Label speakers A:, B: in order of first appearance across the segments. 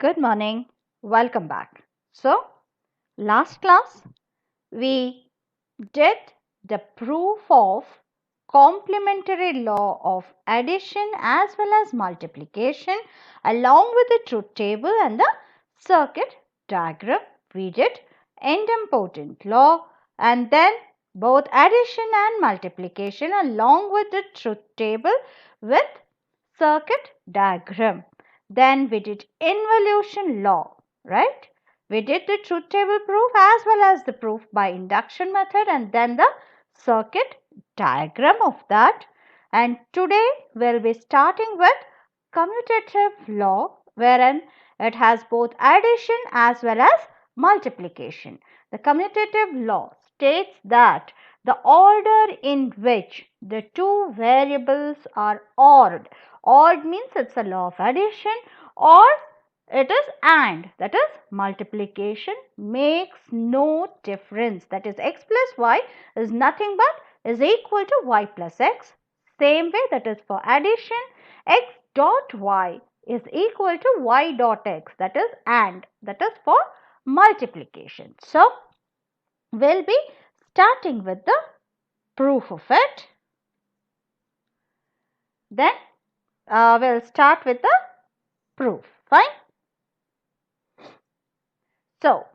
A: Good morning. Welcome back. So, last class we did the proof of complementary law of addition as well as multiplication along with the truth table and the circuit diagram. We did idempotent law and then both addition and multiplication along with the truth table with circuit diagram. Then we did involution law, right? We did the truth table proof as well as the proof by induction method and then the circuit diagram of that. And today we'll be starting with commutative law wherein it has both addition as well as multiplication. The commutative law states that the order in which the two variables are ORed. ORed means it's a law of addition, or it is AND, that is multiplication, makes no difference. That is x plus y is nothing but is equal to y plus x. Same way, that is for addition, x dot y is equal to y dot x, that is AND, that is for multiplication. So, we'll be starting with the proof of it. Then we'll start with the proof. Fine. So,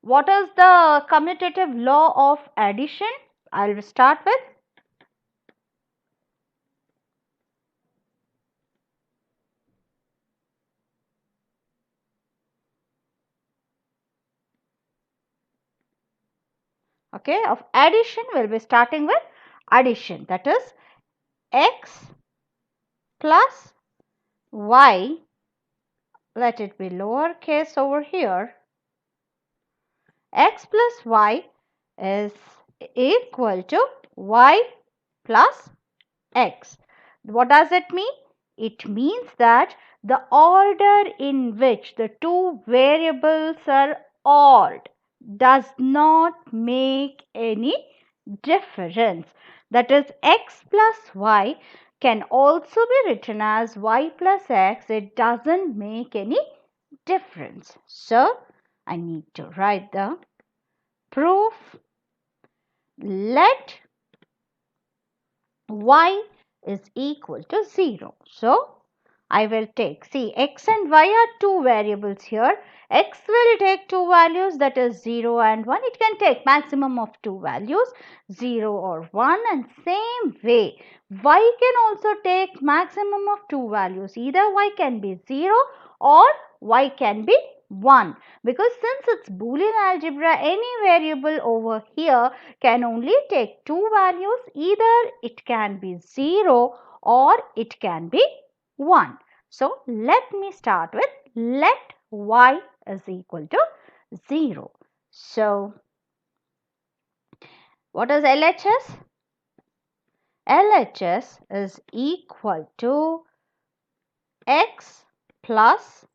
A: what is the commutative law of addition? I will start with of addition. We will be starting with addition, that is x plus y, let it be lowercase over here, x plus y is equal to y plus x. What does it mean? It means that the order in which the two variables are ORed does not make any difference. That is, x plus y can also be written as y plus x. It doesn't make any difference. So, I need to write the proof. Let y is equal to 0. So, I will take, see, x and y are two variables here. X will take two values, that is 0 and 1. It can take maximum of two values, 0 or 1, and same way y can also take maximum of two values. Either y can be 0 or y can be 1, because since it's Boolean algebra, any variable over here can only take two values. Either it can be 0 or it can be 1. So, let me start with let y is equal to 0. So, what is LHS? LHS is equal to x plus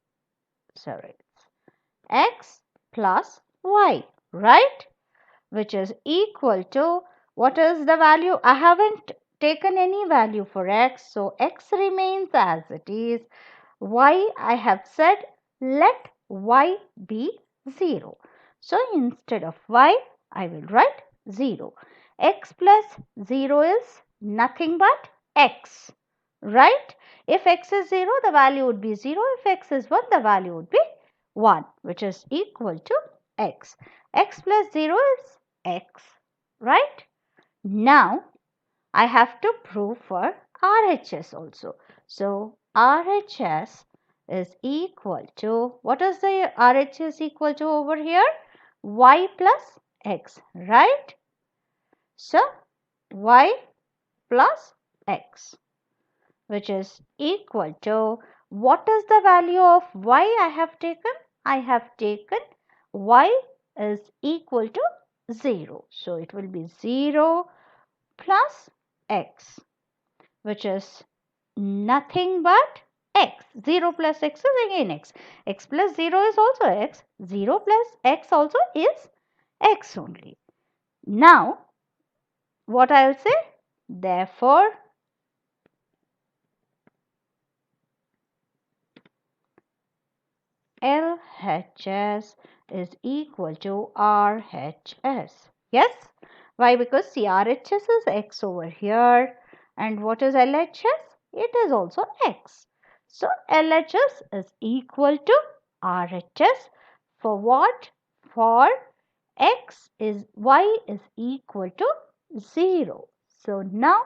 A: y, right? Which is equal to, what is the value? I haven't taken any value for x, so x remains as it is. Y, I have said let y be 0. So, instead of y, I will write 0. X plus 0 is nothing but x, right? If x is 0, the value would be 0. If x is 1, the value would be 1, which is equal to x. X plus 0 is x, right? Now, I have to prove for RHS also. So, RHS is equal to, what is the RHS equal to over here? Y plus x, right? So, y plus x, which is equal to, what is the value of y I have taken? I have taken y is equal to 0. So, it will be 0 plus x, which is nothing but x. 0 plus x is again x. X plus 0 is also x. 0 plus x also is x only. Now, what I will say? Therefore, LHS is equal to RHS. Yes? Why? Because see, RHS is X over here. And what is LHS? It is also X. So LHS is equal to RHS for what? For X is Y is equal to 0. So now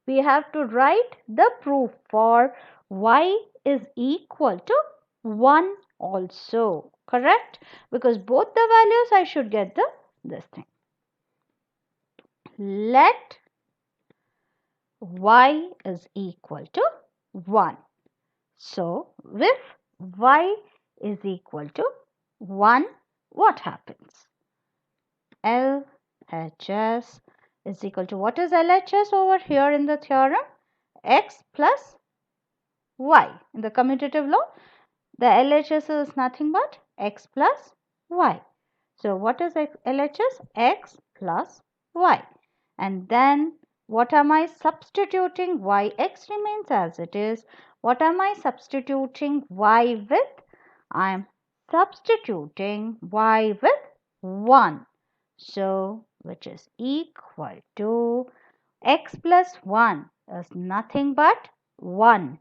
A: we have to write the proof for Y is equal to 1 also. Correct? Because both the values I should get this thing. Let Y is equal to 1. So if Y is equal to 1, what happens? LHS is equal to, what is LHS over here in the theorem? X plus Y. In the commutative law, the LHS is nothing but X plus Y. So what is LHS? X plus Y. And then what am I substituting? Y, X remains as it is. What am I substituting Y with? I am substituting Y with 1. So which is equal to X plus 1 is nothing but 1.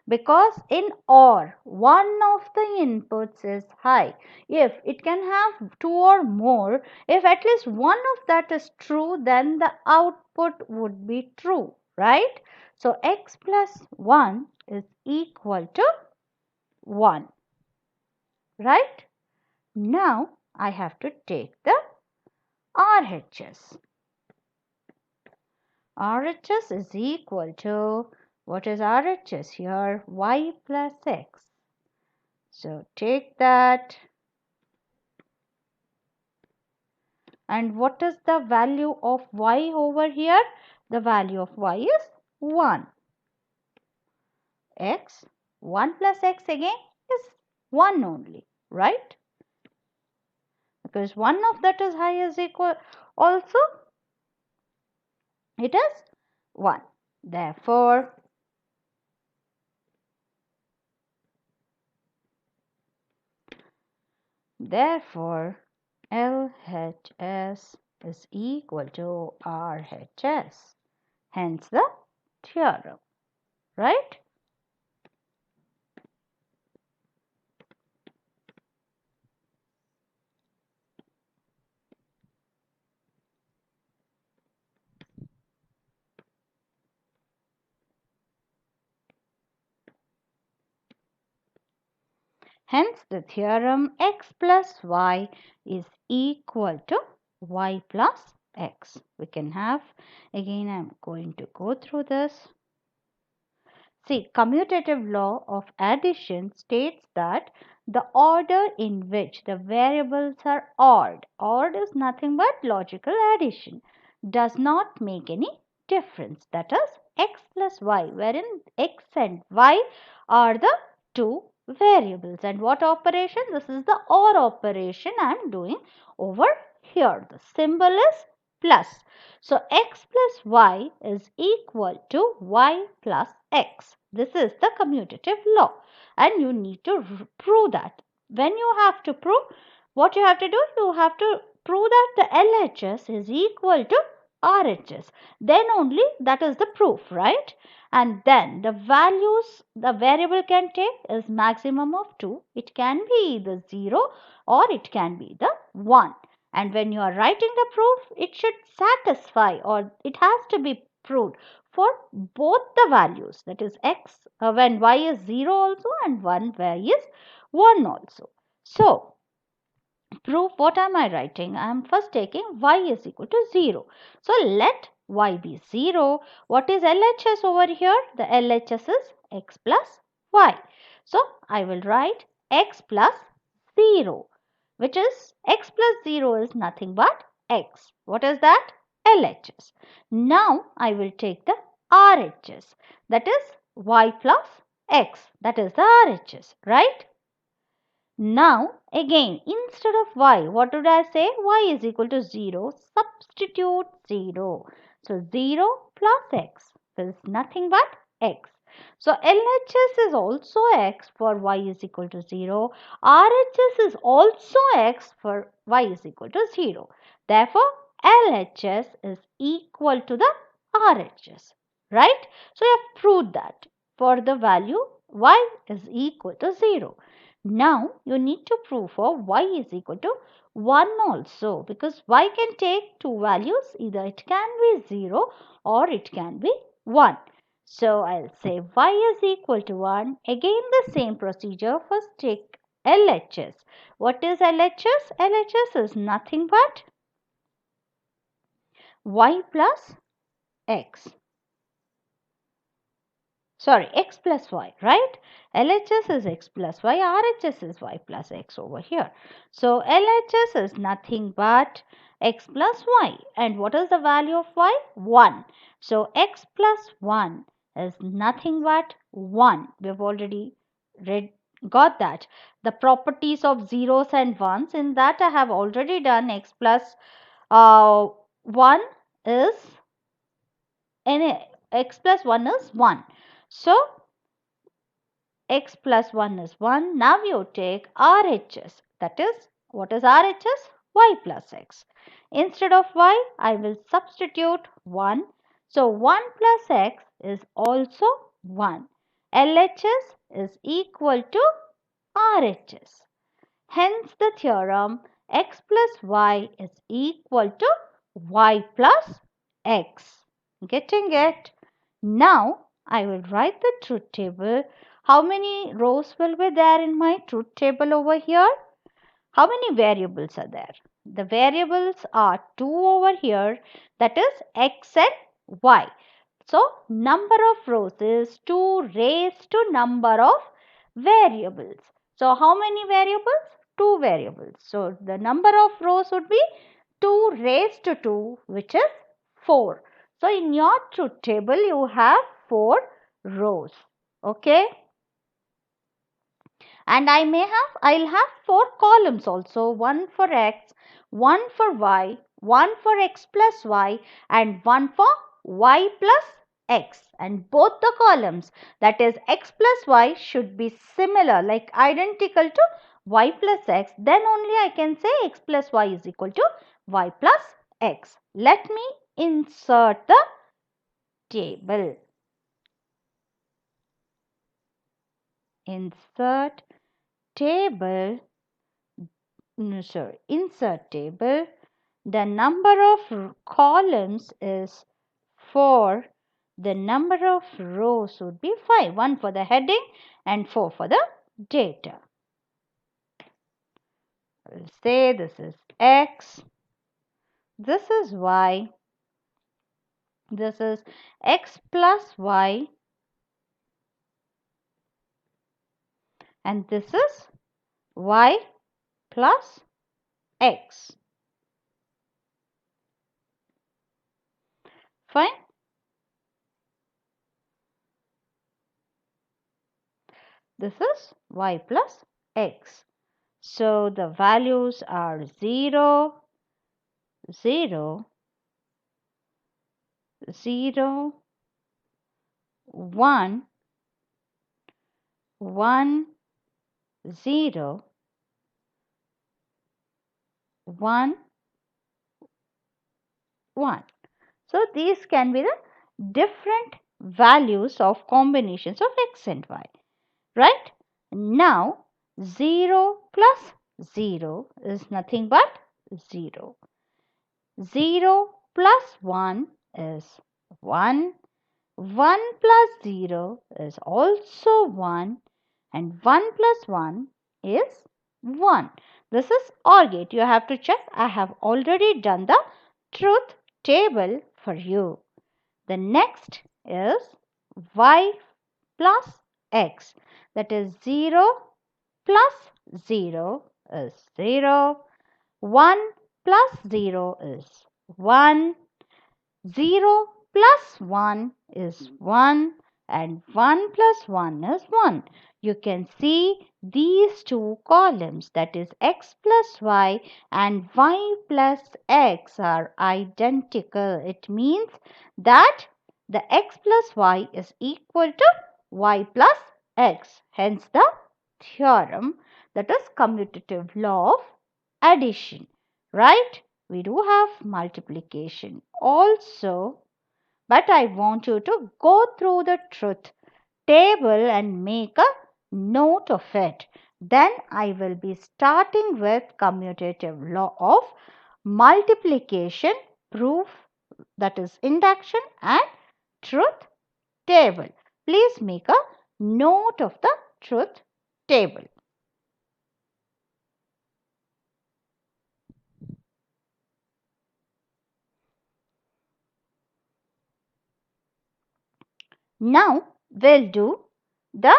A: Because in OR, one of the inputs is high. If it can have 2 or more, if at least one of that is true, then the output would be true, right? So X plus 1 is equal to 1, right? Now I have to take the RHS. RHS is equal to, what is RHS here? Y plus X. So take that. And what is the value of Y over here? The value of Y is 1. X, 1 plus X again is 1 only, right? Because one of that is high is equal also, it is 1. Therefore, LHS is equal to RHS. Hence the theorem, right? Hence the theorem X plus Y is equal to Y plus X. We can have, again I am going to go through this. See, commutative law of addition states that the order in which the variables are odd is nothing but logical addition, does not make any difference. That is X plus Y, wherein X and Y are the two variables. And what operation? This is the OR operation I am doing over here. The symbol is plus. So X plus Y is equal to Y plus X. This is the commutative law and you need to prove that. When you have to prove, what you have to do? You have to prove that the LHS is equal to RHS. Then only that is the proof, right? And then the values the variable can take is maximum of 2. It can be either 0 or it can be the 1. And when you are writing the proof, it should satisfy or it has to be proved for both the values, that is X when Y is 0 also and 1 Y is 1 also. So proof, what am I writing? I am first taking Y is equal to 0. So let Y be 0. What is LHS over here? The LHS is X plus Y. So I will write X plus 0, which is X plus 0 is nothing but X. What is that? LHS. Now I will take the RHS, that is Y plus X, that is the RHS, right? Now again, instead of Y, what did I say? Y is equal to 0. Substitute 0. So 0 plus X is nothing but X. So LHS is also x for y is equal to 0. RHS is also x for y is equal to 0. Therefore, LHS is equal to the RHS. Right? So, you have proved that for the value y is equal to 0. Now, you need to prove for y is equal to 1 also, because y can take two values, either it can be 0 or it can be 1. So, I'll say y is equal to 1. Again the same procedure. First take LHS. What is LHS? LHS is nothing but y plus x. Sorry, x plus y, right? LHS is x plus y, RHS is y plus x over here. So, LHS is nothing but x plus y. And what is the value of y? 1. So, x plus 1 is nothing but 1. We have already got that. The properties of zeros and ones, in that I have already done. X plus 1 is x plus 1 is 1. So, x plus 1 is 1. Now you take RHS. That is, what is RHS? Y plus x. Instead of y, I will substitute 1. So, 1 plus x is also 1. LHS is equal to RHS. Hence, the theorem x plus y is equal to y plus x. Getting it? Now, I will write the truth table. How many rows will be there in my truth table over here? How many variables are there? The variables are 2 over here, that is x and y. So, number of rows is 2 raised to number of variables. So, how many variables? 2 variables. So, the number of rows would be 2 raised to 2, which is 4. So, in your truth table, you have 4 rows. Okay. And I'll have 4 columns also. One for x, one for y, one for x plus y, and one for y plus x. And both the columns, that is x plus y, should be similar, like identical to y plus x. Then only I can say x plus y is equal to y plus x. Let me insert the table. Insert table. Insert table. The number of columns is 4. The number of rows would be 5. 1 for the heading and 4 for the data. We'll say this is x. This is y. This is x plus y. And this is y plus x. Fine. This is y plus x. So, the values are 0, 0, 0, 1, 1, 0, 1, 1. So, these can be the different values of combinations of x and y. Right? Now, 0 plus 0 is nothing but 0. 0 plus 1 is 1. 1 plus 0 is also 1. And 1 plus 1 is 1. This is OR gate. You have to check. I have already done the truth table for you. The next is y plus x. That is 0 plus 0 is 0. 1 plus 0 is 1. 0 plus 1 is 1. And 1 plus 1 is 1. You can see these two columns, that is x plus y and y plus x, are identical. It means that the x plus y is equal to y plus x. Hence the theorem, that is commutative law of addition, right? We do have multiplication also, but I want you to go through the truth table and make a note of it. Then I will be starting with commutative law of multiplication proof, that is induction, and truth table. Please make a note of the truth table. Now we'll do the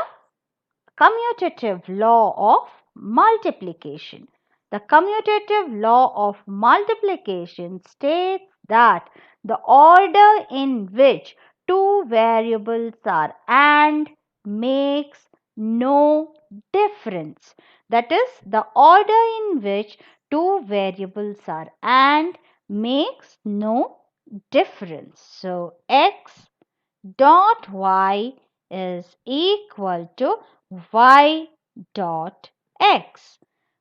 A: commutative law of multiplication. The commutative law of multiplication states that the order in which two variables are AND makes no difference. That is, the order in which two variables are AND makes no difference. So, x dot y is equal to y dot x.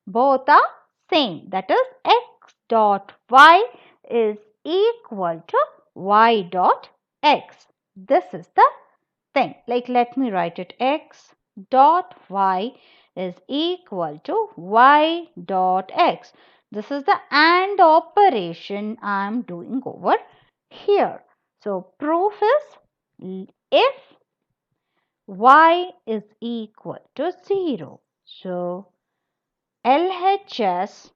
A: Both are same. That is, x dot y is equal to y dot x. This is the thing. Like, let me write it. X dot y is equal to y dot x. This is the AND operation I am doing over here. So, proof is if y is equal to 0. So, LHS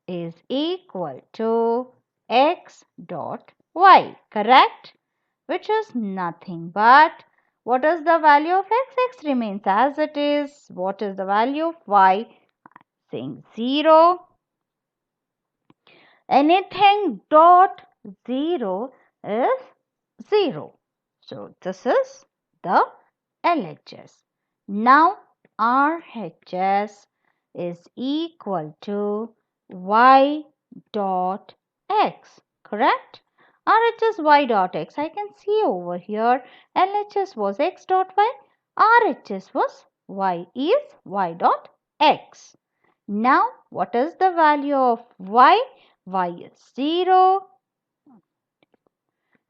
A: is equal to x dot y, correct? Which is nothing but, what is the value of x? X remains as it is. What is the value of y? Saying 0. Anything dot 0 is 0. So, this is the LHS. Now, RHS is equal to y dot x, correct? RHS y dot x, I can see over here, LHS was x dot y, RHS was y is y dot x. Now, what is the value of y? Y is 0,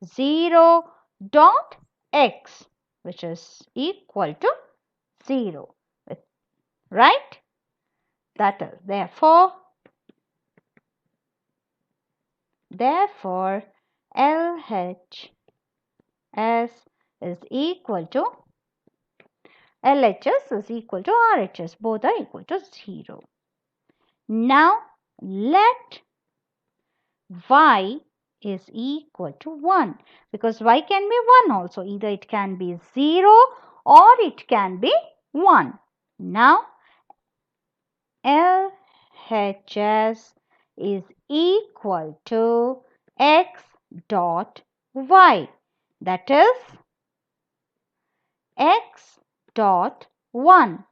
A: 0 dot x, which is equal to 0, right? That is, therefore LHS is equal to LHS is equal to RHS. Both are equal to 0. Now, let y is equal to 1, because y can be 1 also. Either it can be 0 or it can be 1. Now, LHS is equal to x dot y, that is x dot 1,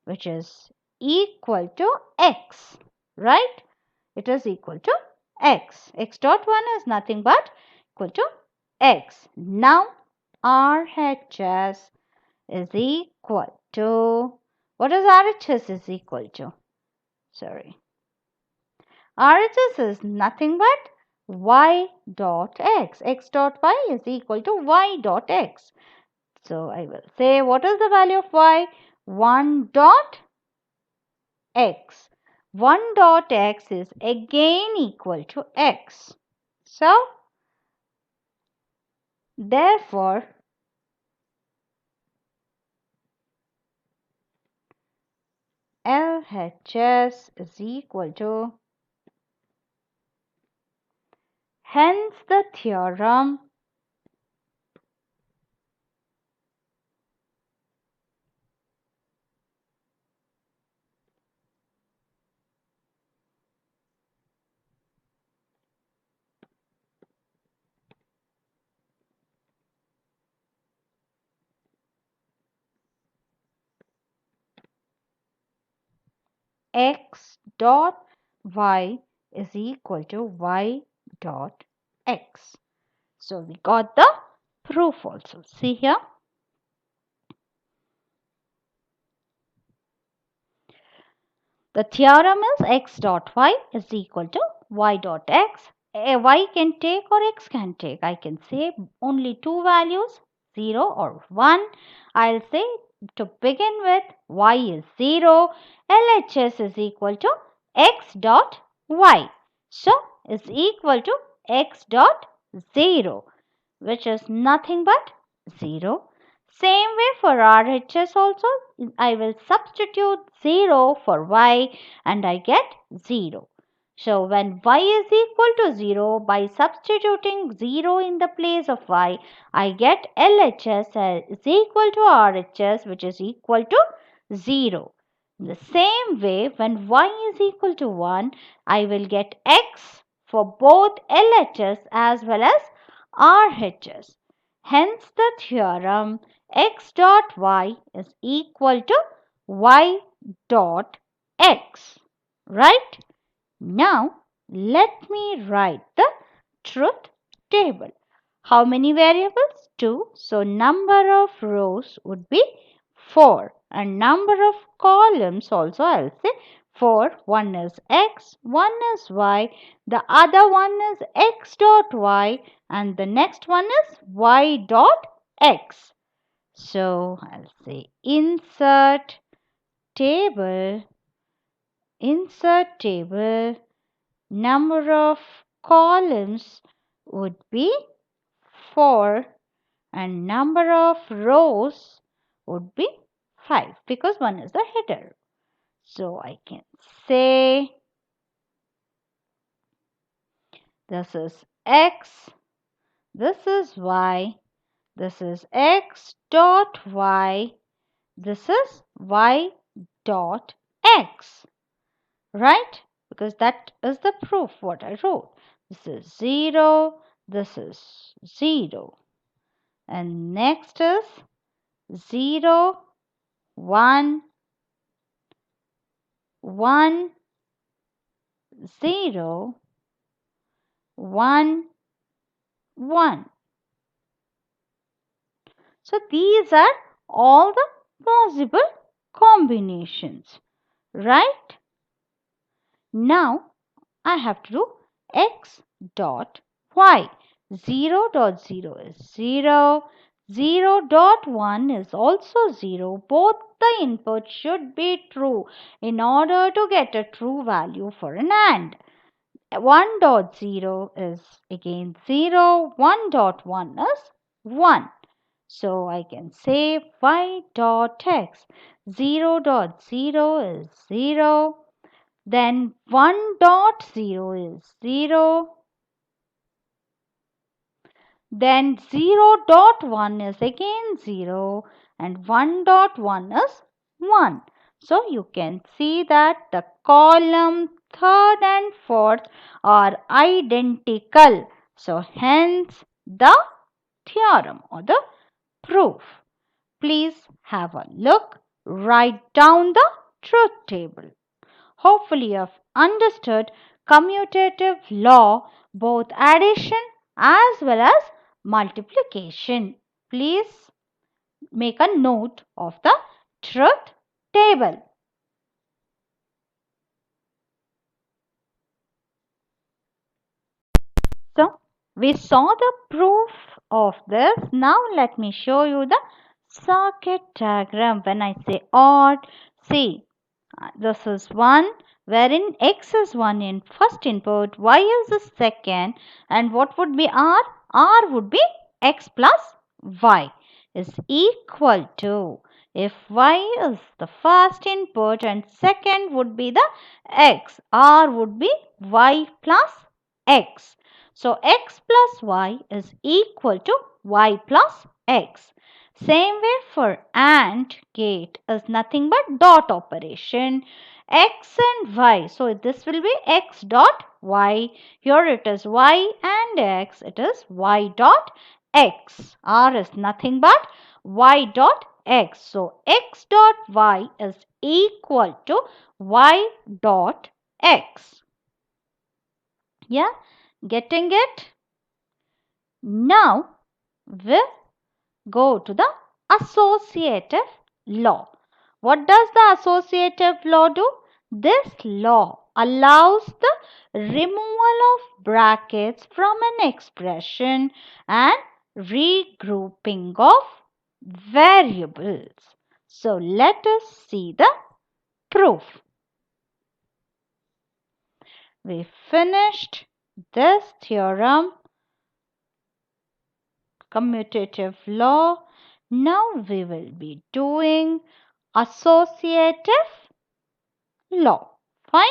A: which is equal to x, right? It is equal to x. X dot 1 is nothing but equal to x. Now, RHS is equal to, what is RHS is equal to? Sorry. RHS is nothing but y dot x. X dot y is equal to y dot x. So, I will say, what is the value of y? 1 dot x. 1 dot x is again equal to x. So, therefore, LHS is equal to, hence the theorem x dot y is equal to y dot x. So, we got the proof also. See here. The theorem is x dot y is equal to y dot x. Y can take or x can take. I can say only two values, 0 or 1. I'll say to begin with y is 0. LHS is equal to x dot y. So is equal to x dot 0, which is nothing but 0. Same way for RHS also, I will substitute 0 for y and I get 0. So when y is equal to 0, by substituting 0 in the place of y, I get LHS is equal to RHS, which is equal to 0. In the same way, when y is equal to 1, I will get x for both LHS as well as RHS. Hence the theorem x dot y is equal to y dot x. Right? Now, let me write the truth table. How many variables? 2. So, number of rows would be 4. And number of columns also I'll say 4. One is x, one is y, the other one is x dot y, and the next one is y dot x. So, I'll say insert table, number of columns would be 4 and number of rows would be 5 because one is the header. So I can say this is x, this is y, this is x dot y, this is y dot x. Right? Because that is the proof what I wrote. This is 0, this is 0. And next is 0, 1, 1, 0, 1, 1. So these are all the possible combinations. Right? Now I have to do x dot y. 0 dot 0 is 0. 0 dot 1 is also 0. Both the inputs should be true in order to get a true value for an AND. 1 dot 0 is again 0. 1 dot 1 is 1. So I can say y dot x. 0 dot 0 is 0. Then 1 dot 0 is 0. Then 0 dot 1 is again 0 and 1 dot 1 is 1. So you can see that the column third and fourth are identical. So hence the theorem or the proof. Please have a look. Write down the truth table. Hopefully you have understood commutative law, both addition as well as multiplication. Please make a note of the truth table. So, we saw the proof of this. Now, let me show you the circuit diagram. When I say odd, see, this is 1 wherein x is 1 in first input, y is the second, and what would be r? R would be x plus y is equal to, if y is the first input and second would be the x, r would be y plus x. So x plus y is equal to y plus x. Same way for AND gate is nothing but dot operation. X and y. So this will be x dot y. Here it is y and x. It is y dot x. R is nothing but y dot x. So x dot y is equal to y dot x. Yeah, getting it? Now we'll go to the associative law. What does the associative law do? This law allows the removal of brackets from an expression and regrouping of variables. So let us see the proof. We finished this theorem, commutative law. Now we will be doing associative law. Fine.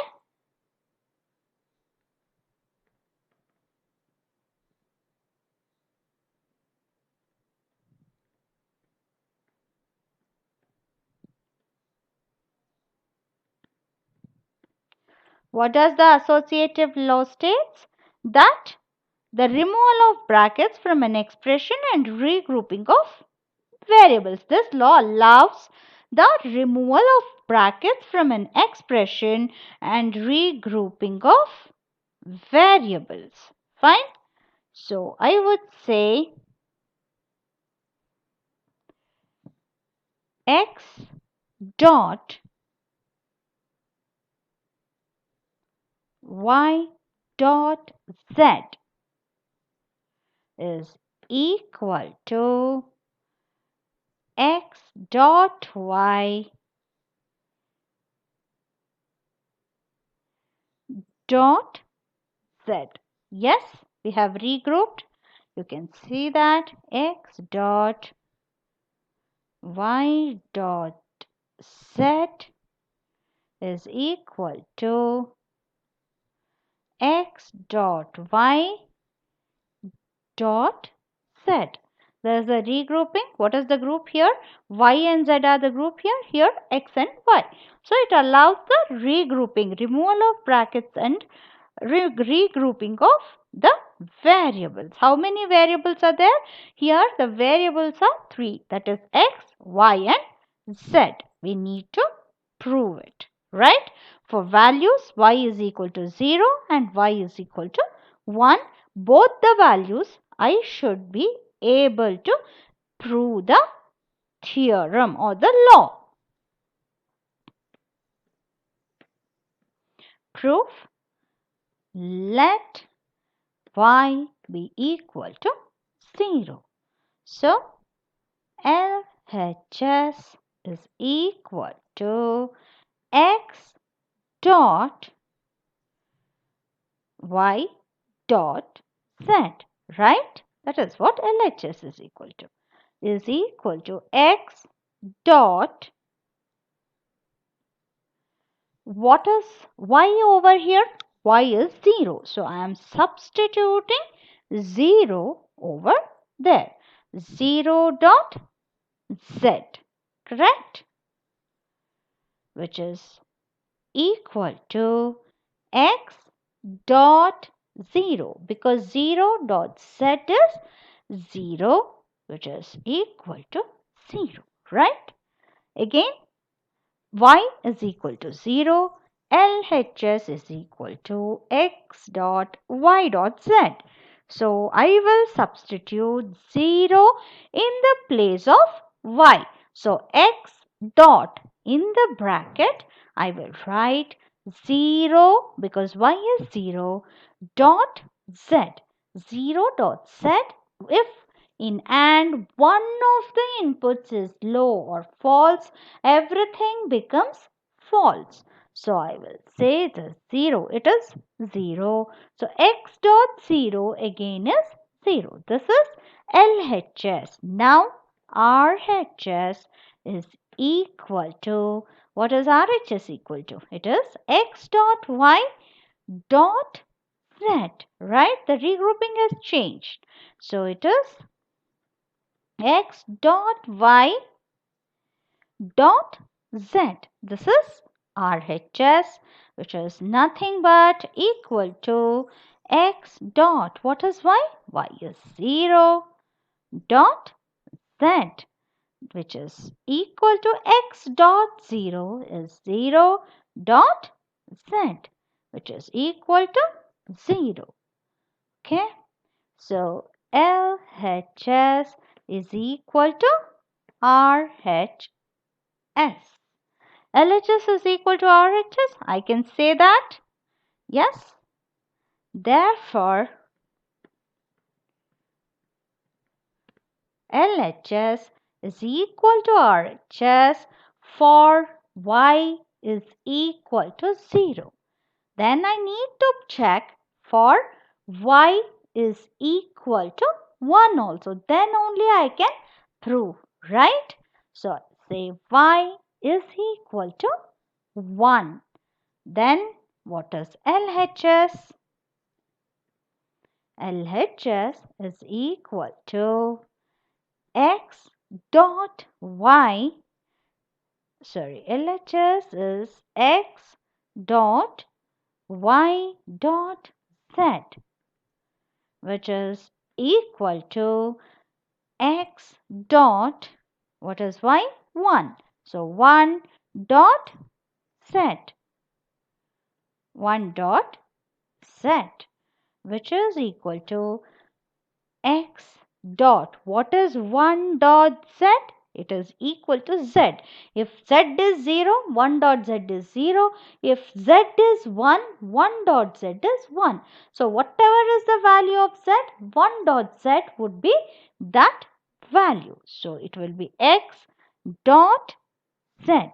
A: What does the associative law states? That the removal of brackets from an expression and regrouping of variables. This law allows the removal of brackets from an expression and regrouping of variables. Fine. So I would say x dot y dot z is equal to x dot y dot z. Yes, we have regrouped. You can see that x dot y dot z is equal to x dot y dot z. There is a regrouping. What is the group here? Y and z are the group here. Here x and y. So it allows the regrouping, removal of brackets and regrouping of the variables. How many variables are there? Here the variables are 3. That is x, y and z. We need to prove it. Right? For values y is equal to 0 and y is equal to 1. Both the values I should be able to prove the theorem or the law. Proof. Let y be equal to 0. So, LHS is equal to x dot y dot z, right? That is what LHS is equal to. Is equal to x dot, what is y over here? Y is 0. So I am substituting 0 over there. 0 dot z, correct? Which is equal to x dot 0, because 0 dot z is 0, which is equal to 0, right? Again, y is equal to 0, LHS is equal to x dot y dot z. So I will substitute 0 in the place of y. So x dot in the bracket, I will write 0, because y is 0, dot z. 0 dot z, if in and one of the inputs is low or false, everything becomes false. So I will say the 0. It is 0. So x dot 0 again is 0. This is LHS. Now RHS is equal to, what is RHS equal to? It is x dot y dot z, right? The regrouping has changed. So it is x dot y dot z. This is RHS, which is nothing but equal to x dot, what is y? Y is 0 dot z, which is equal to x dot 0 is 0 dot z, which is equal to 0. Okay. So LHS is equal to RHS. LHS is equal to RHS. I can say that. Yes. Therefore, LHS is equal to RHS for y is equal to 0. Then I need to check for y is equal to 1 also. Then only I can prove, right? So say y is equal to 1. Then what is LHS? LHS is equal to x dot y. Sorry, LHS is x dot y dot z, which is equal to x dot, what is y? 1. So 1 dot z. 1 dot z, which is equal to x dot. What is 1 dot z? It is equal to z. If z is 0, 1 dot z is 0. If z is 1, 1 dot z is 1. So whatever is the value of z, 1 dot z would be that value. So it will be x dot z,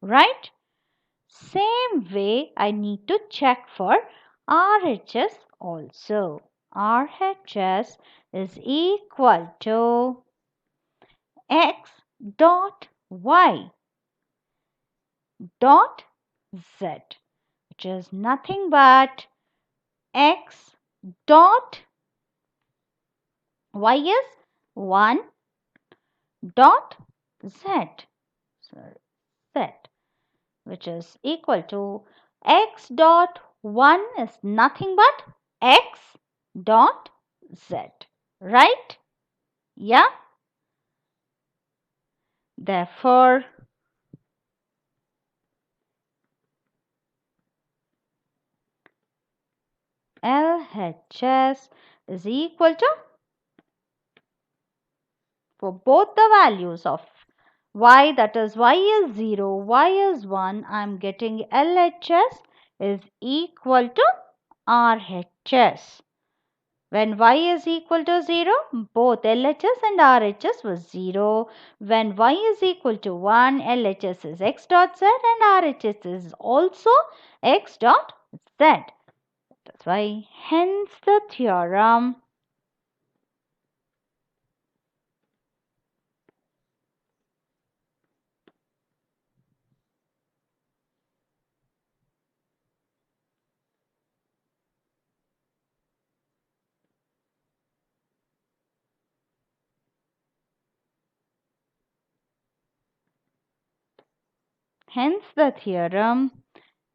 A: right? Same way I need to check for RHS also. RHS is equal to x dot y dot z, which is nothing but x dot y is 1 dot z, z, which is equal to x dot 1 is nothing but x dot z, right? Yeah. Therefore, LHS is equal to, for both the values of y, that is y is 0, y is 1, I am getting LHS is equal to RHS. When y is equal to 0, both LHS and RHS was 0. When y is equal to 1, LHS is x dot z and RHS is also x dot z. That's why, hence the theorem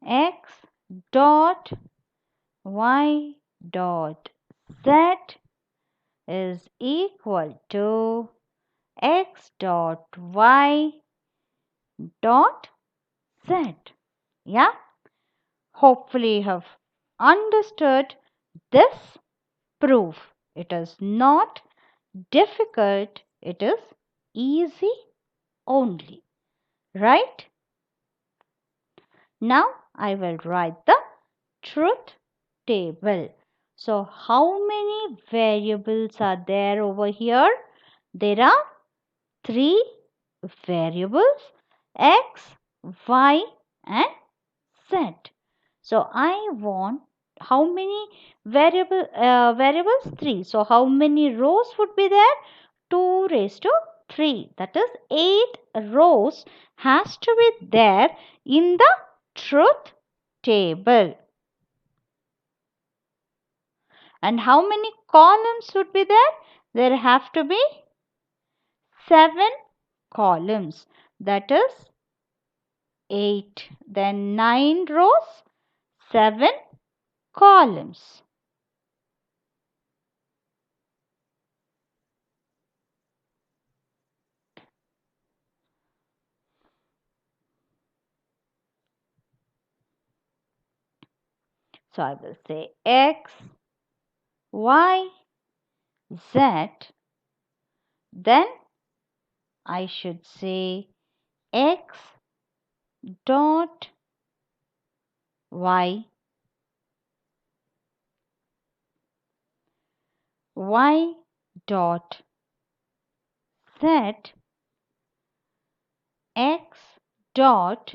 A: x dot y dot z is equal to x dot y dot z. Yeah. Hopefully you have understood this proof. It is not difficult. It is easy only. Right? Now I will write the truth table. So how many variables are there over here? There are 3 variables, x, y and z. So I want how many variables? 3. So how many rows would be there? 2 raised to 3. That is 8 rows has to be there in the truth table. And how many columns would be there? There have to be 7 columns. That is 8. Then 9 rows, 7 columns. So I will say x, y, z, then I should say x dot y, y dot z, x dot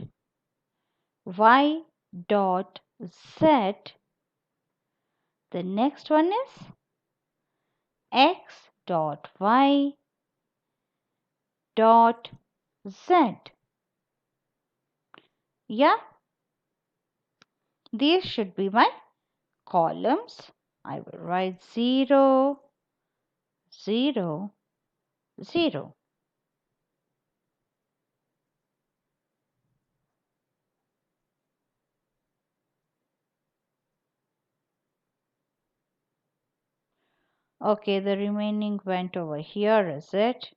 A: y dot z. The next one is x dot y dot z. Yeah, these should be my columns. I will write 0, 0, 0. Okay, the remaining went over here, is it?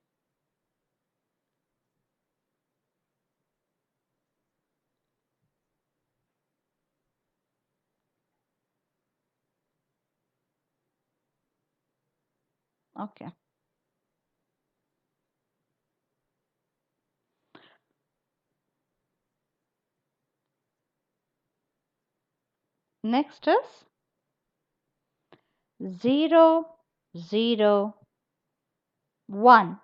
A: Okay. Next is 0, 0, 1.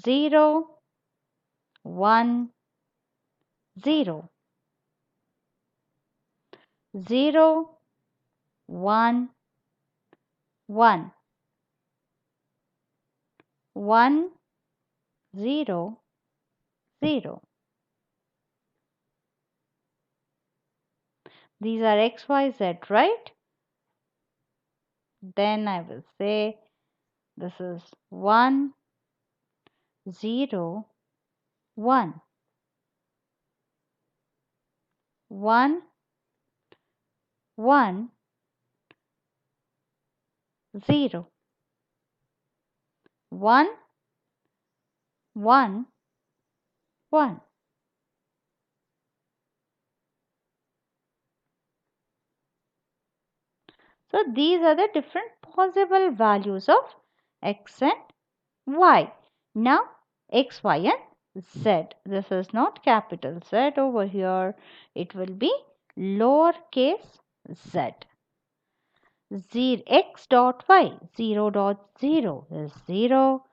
A: 0, 1, 0. 0, 1, 1. 1, 0, 0. These are x, y, z, right? Then I will say this is 1, 0, 1. 1, 1, 0. 1, 1, 1. So these are the different possible values of x and y. Now x, y and z. This is not capital Z over here. It will be lowercase z. X dot y, 0 dot 0 is 0.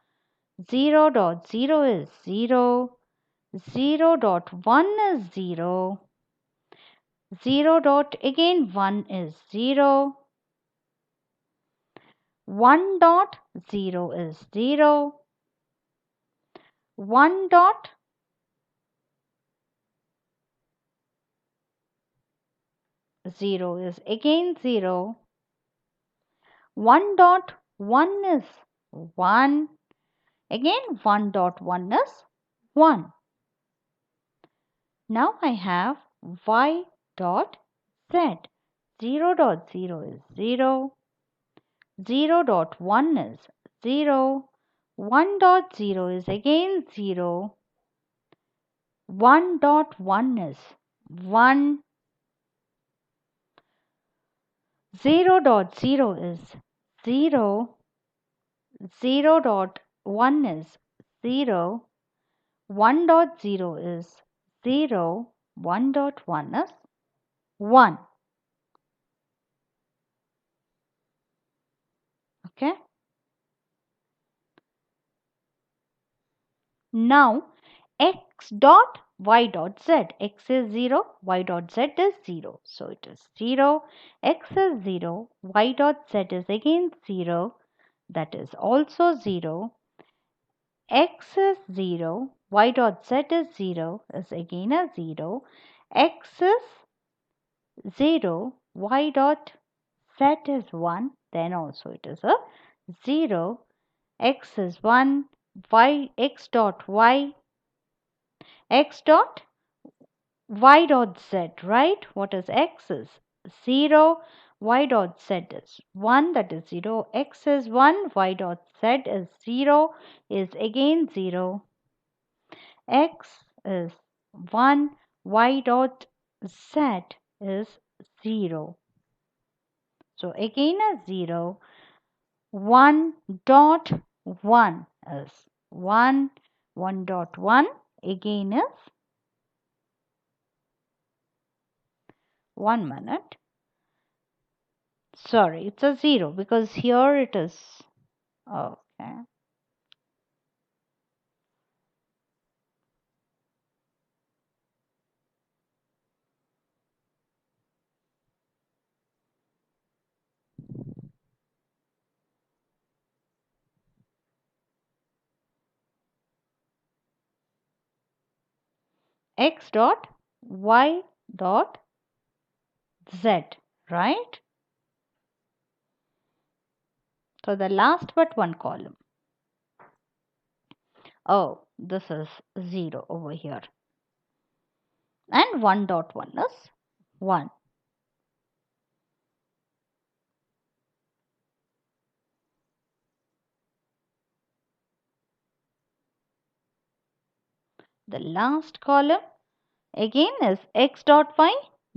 A: 0 dot 0 is 0. 0 dot 1 is 0. 0 dot again 1 is 0. 1 dot 0 is 0. 1 dot 0 is again 0. 1 dot 1 is 1. Again 1 dot 1 is 1. Now I have y dot z. 0 dot 0 is 0. 0 dot 1 is 0. 1 dot 0 is again 0. 1 dot 1 is 1. 0 dot 0 is 0. 0 dot 1 is 0. 1 dot 0 is 0. 1 dot 1 is 1. Okay. Now x dot y dot z. X is 0. Y dot z is 0. So it is 0. X is 0. Y dot z is again 0. That is also 0. X is 0. Y dot z is 0. Is again a 0. X is 0. Y dot z is 1. Then also it is a 0. X is 1. Y x dot y. X dot y dot z, right? What is x is 0. Y dot z is 1, that is 0. X is 1. Y dot z is 0, is again 0. X is 1. Y dot z is 0. So again a 0. 1 dot 1 is 1. 1 dot 1 again is 1 minute. Sorry, it's a 0 because here it is. Okay. X dot Y dot Z, right? So the last but one column. Oh, this is 0 over here. And 1 dot 1 is 1. The last column again is X dot Y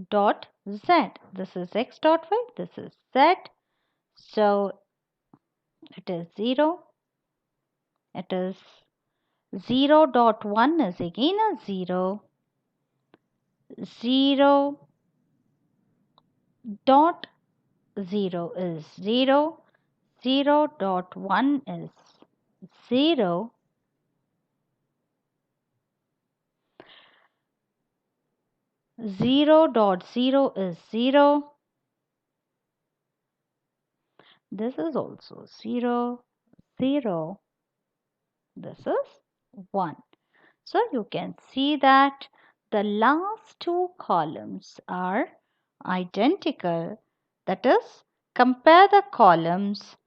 A: dot Z. This is X dot Y, this is Z. So it is 0. It is 0 dot 1 is again a 0. 0 dot 0 is 0. 0 dot 1 is 0. 0 dot 0 is 0. This is also 0, 0. This is 1. So you can see that the last two columns are identical. That is, compare the columns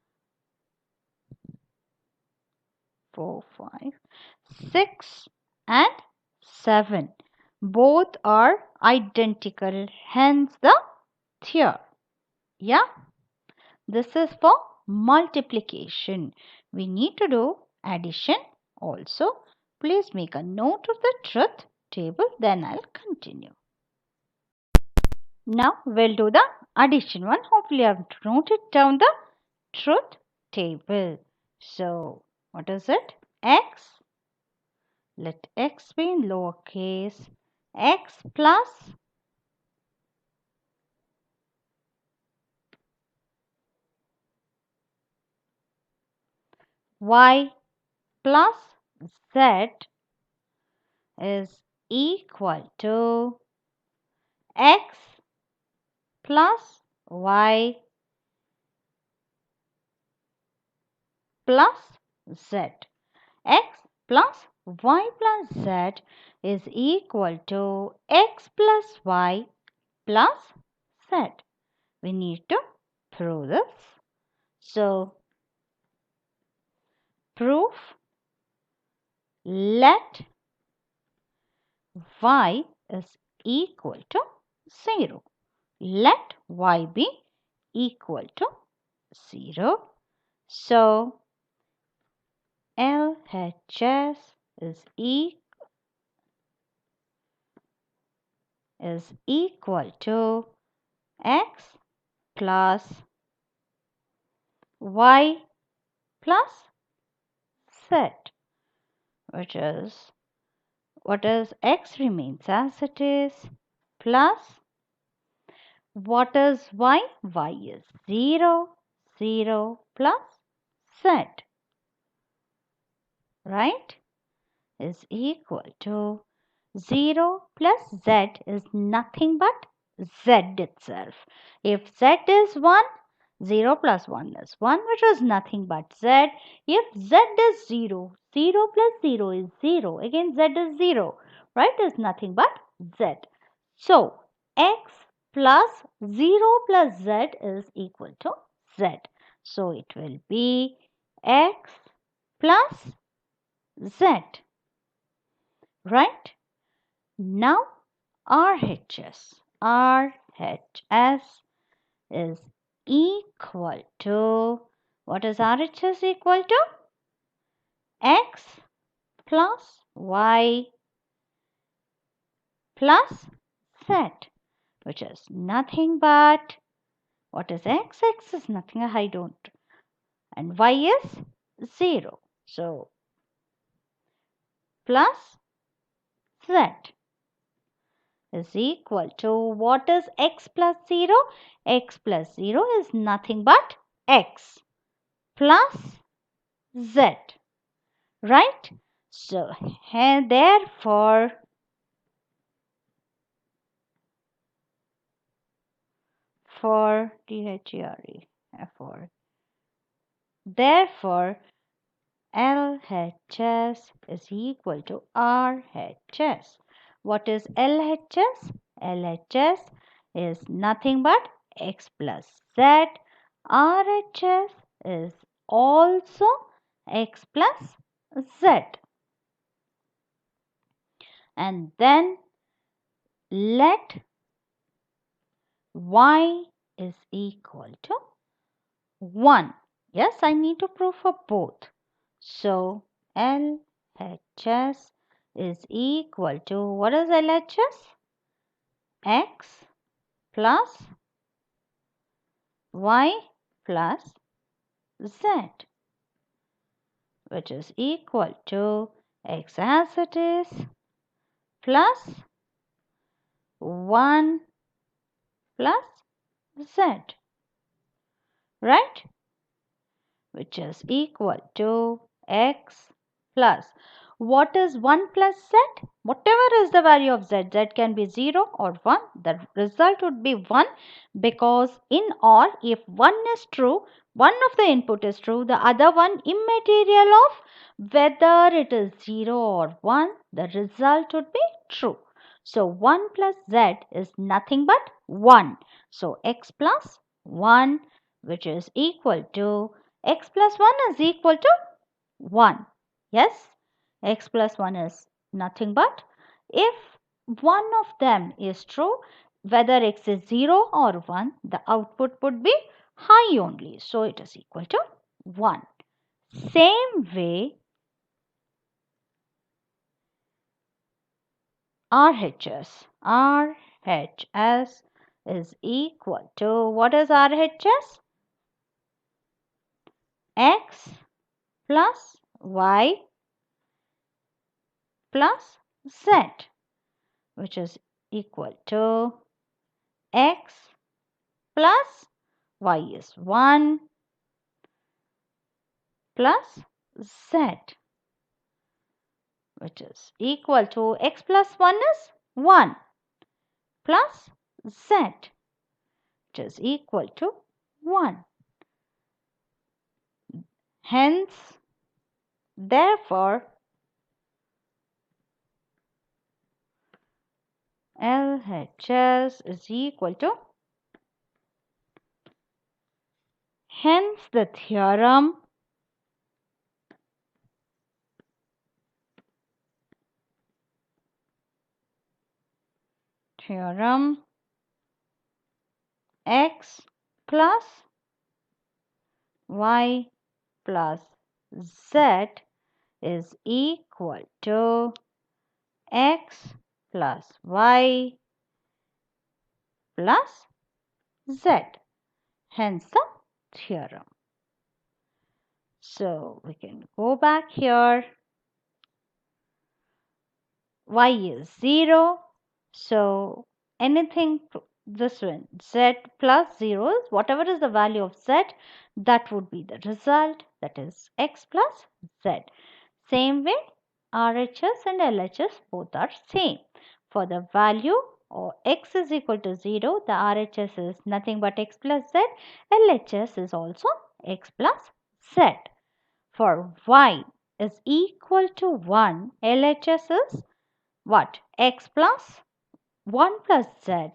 A: 4, 5, 6 and 7. Both are identical, hence the theorem. Yeah, this is for multiplication. We need to do addition also. Please make a note of the truth table, then I'll continue. Now we'll do the addition one. Hopefully I've noted down the truth table. So what is it? X. Let x be in lowercase. X plus y plus z is equal to x plus y plus z. X plus y plus z is equal to x plus y plus z. We need to prove this. So, proof, let y is equal to 0. Let y be equal to 0. So, LHS is equal to x plus y plus z, which is, what is x remains as it is, plus what is y? Y is 0, 0 plus z, right, is equal to 0 plus z is nothing but z itself. If z is 1, 0 plus 1 is 1, which is nothing but z. If z is 0, 0 plus 0 is 0. Again, z is 0, right? Is nothing but z. So, x plus 0 plus z is equal to z. So, it will be x plus z, right? Now, RHS is equal to, what is RHS equal to? X plus y plus z, which is nothing but What is x? X is nothing, I don't. And y is 0. So, plus z is equal to, what is x plus 0? X plus 0 is nothing but x plus z, right? So, therefore, for therefore, LHS is equal to RHS. What is LHS? LHS is nothing but x plus z. RHS is also x plus z. And then let y is equal to 1. Yes, I need to prove for both. So, LHS is equal to, what is LHS? X plus y plus z, which is equal to x as it is plus 1 plus z, right? Which is equal to x plus, what is 1 plus z? Whatever is the value of z, z can be 0 or 1. The result would be 1, because in OR, if 1 is true, one of the input is true, the other one immaterial of whether it is 0 or 1, the result would be true. So 1 plus z is nothing but 1. So x plus 1, which is equal to, x plus 1 is equal to 1. Yes, x plus 1 is nothing but, if one of them is true, whether x is 0 or 1, the output would be high only. So it is equal to 1. Same way, RHS. RHS is equal to, what is RHS? X plus y plus z, which is equal to x plus y is 1 plus z, which is equal to, x plus 1 is 1 plus z, which is equal to 1. Hence, therefore, LHS is equal to, hence the theorem x plus y plus z is equal to x plus y plus z. Hence the theorem. So we can go back here. Y is 0. So anything, this one, z plus 0 is whatever is the value of z, that would be the result, that is x plus z. Same way, RHS and LHS both are same. For the value or x is equal to 0, the RHS is nothing but x plus z. LHS is also x plus z. For y is equal to 1, LHS is what? X plus 1 plus z.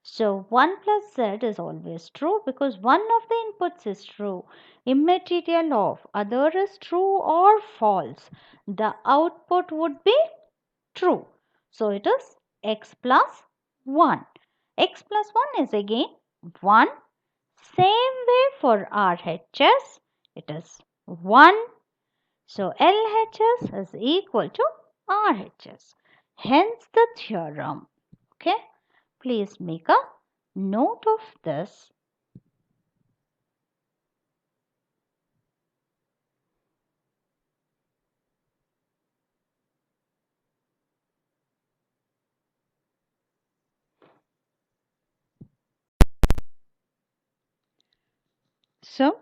A: So 1 plus z is always true because one of the inputs is true. Immaterial of other is true or false. The output would be true. So it is x plus 1. X plus 1 is again 1. Same way for RHS, it is 1. So LHS is equal to RHS. Hence the theorem. Okay. Please make a note of this. So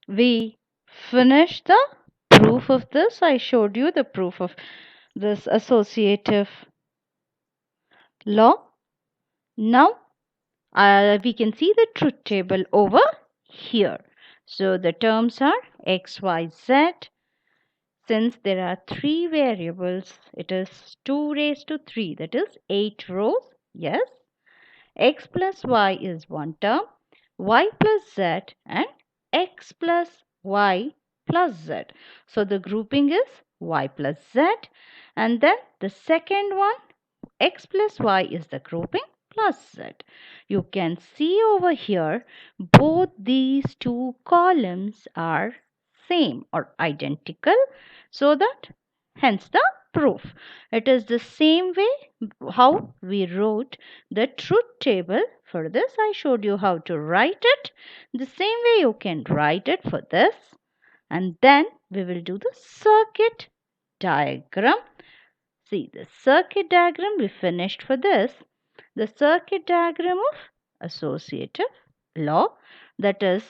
A: we finished the proof of this. I showed you the proof of this associative law. Now we can see the truth table over here. So the terms are x, y, z. Since there are three variables, it is 2 raised to 3, that is 8 rows. Yes. X plus y is one term, y plus z, and x plus y plus z. So the grouping is y plus z, and then the second one, x plus y, is the grouping plus z. You can see over here both these two columns are same or identical, so that hence the proof. It is the same way how we wrote the truth table. For this I showed you how to write it. The same way you can write it for this, and then we will do the circuit diagram. See, the circuit diagram we finished for this. The circuit diagram of associative law, that is,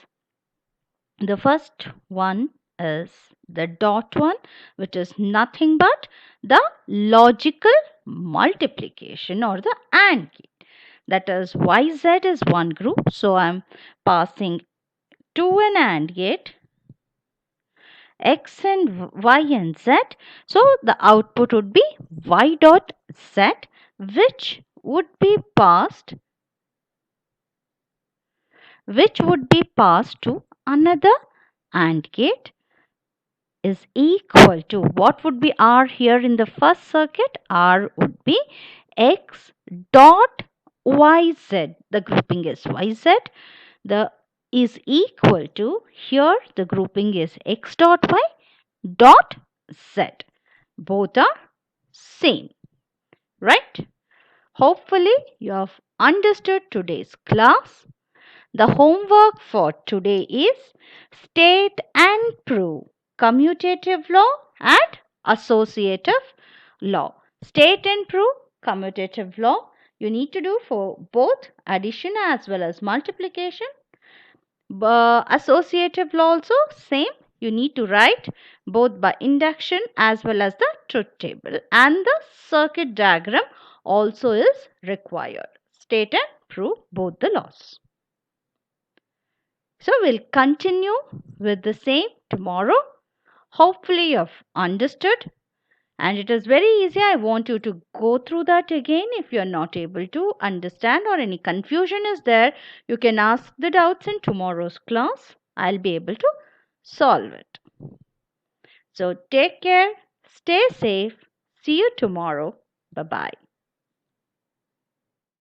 A: the first one is the dot one, which is nothing but the logical multiplication or the AND gate. That is, YZ is one group, so I am passing to an AND gate, X and Y and Z. So the output would be Y dot Z, which would be passed to another AND gate, is equal to, what would be R here in the first circuit? R would be X dot YZ. The grouping is YZ. The is equal to, here the grouping is X dot Y dot Z. Both are same, right? Hopefully you have understood today's class. The homework for today is state and prove commutative law and associative law. State and prove commutative law you need to do for both addition as well as multiplication. Associative law also same. You need to write both by induction as well as the truth table, and the circuit diagram also is required. State and prove both the laws. So we'll continue with the same tomorrow. Hopefully you have understood, and it is very easy. I want you to go through that again. If you are not able to understand or any confusion is there, you can ask the doubts in tomorrow's class. I'll be able to solve it. So take care, stay safe. See you tomorrow. Bye-bye.